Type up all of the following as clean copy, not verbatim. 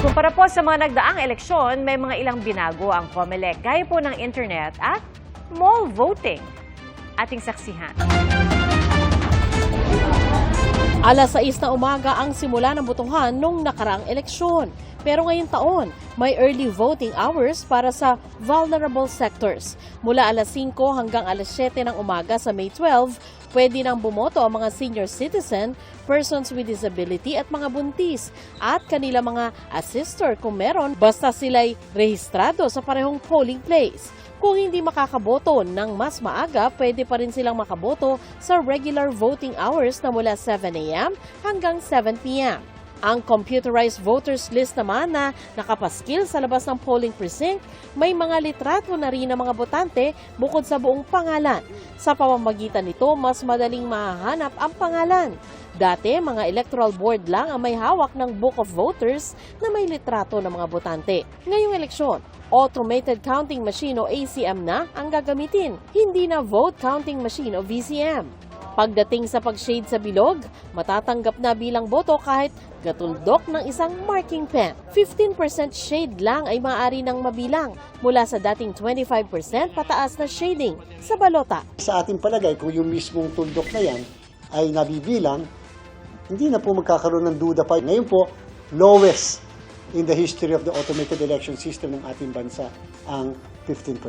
Kumpara po sa mga nagdaang eleksyon, may mga ilang binago ang COMELEC gaya po ng internet at mall voting. Ating saksihan. Alas 6 na umaga ang simula ng botohan nung nakaraang eleksyon. Pero ngayong taon, may early voting hours para sa vulnerable sectors. Mula alas 5 hanggang alas 7 ng umaga sa May 12, pwede nang bumoto ang mga senior citizen, persons with disability at mga buntis at kanila mga assistor kung meron basta sila'y rehistrado sa parehong polling place. Kung hindi makakaboto ng mas maaga, pwede pa rin silang makaboto sa regular voting hours na mula 7 a.m. hanggang 7 p.m. Ang computerized voters list naman na nakapaskil sa labas ng polling precinct, may mga litrato na rin ng mga botante bukod sa buong pangalan. Sa pamamagitan nito, mas madaling mahahanap ang pangalan. Dati, mga electoral board lang ang may hawak ng Book of Voters na may litrato ng mga botante. Ngayong eleksyon, automated counting machine o ACM na ang gagamitin, hindi na vote counting machine o VCM. Pagdating sa pag-shade sa bilog, matatanggap na bilang boto kahit gatuldok ng isang marking pen. 15% shade lang ay maaari nang mabilang mula sa dating 25% pataas na shading sa balota. Sa ating palagay, kung yung mismong tuldok na yan ay nabibilang, hindi na po magkakaroon ng duda pa. Ngayon po, lowest in the history of the automated election system ng ating bansa ang 15%.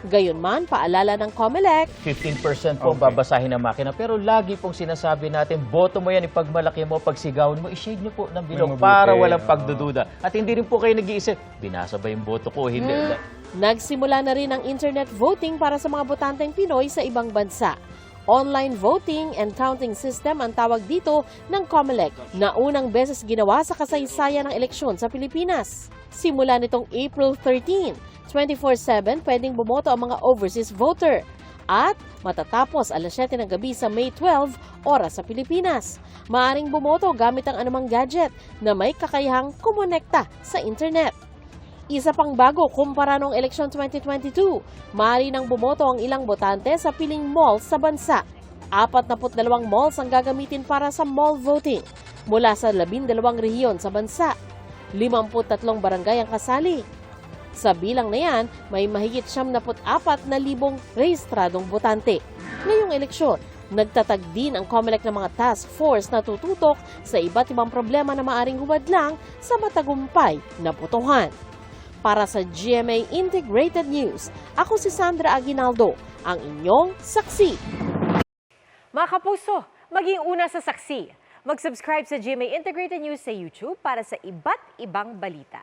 Gayunman, paalala ng COMELEC, 15% po babasahin ng makina. Pero lagi pong sinasabi natin, boto mo yan, ipagmalaki mo, pagsigawan mo, i-shade nyo po ng bilog para walang pagdududa. At hindi rin po kayo nag-iisip, binasa ba yung boto ko? Hindi. Nagsimula na rin ang internet voting para sa mga botanteng Pinoy sa ibang bansa. Online voting and counting system ang tawag dito ng COMELEC na unang beses ginawa sa kasaysayan ng eleksyon sa Pilipinas. Simula nitong April 13, 24/7 pwedeng bumoto ang mga overseas voter at matatapos alas 7 ng gabi sa May 12, oras sa Pilipinas. Maaring bumoto gamit ang anumang gadget na may kakayahang kumonekta sa internet. Isa pang bago kumpara noong eleksyon 2022, maaari nang bumoto ang ilang botante sa piling malls sa bansa. 42 malls ang gagamitin para sa mall voting mula sa 12 rehiyon sa bansa. 53 barangay ang kasali. Sa bilang na yan, may mahigit 74,000 rehistradong botante. Ngayong eleksyon, nagtatag din ang COMELEC ng mga task force na tututok sa iba't ibang problema na maaring humadlang sa matagumpay na botohan. Para sa GMA Integrated News, ako si Sandra Aguinaldo, ang inyong saksi. Mga kapuso, maging una sa saksi. Mag-subscribe sa GMA Integrated News sa YouTube para sa iba't ibang balita.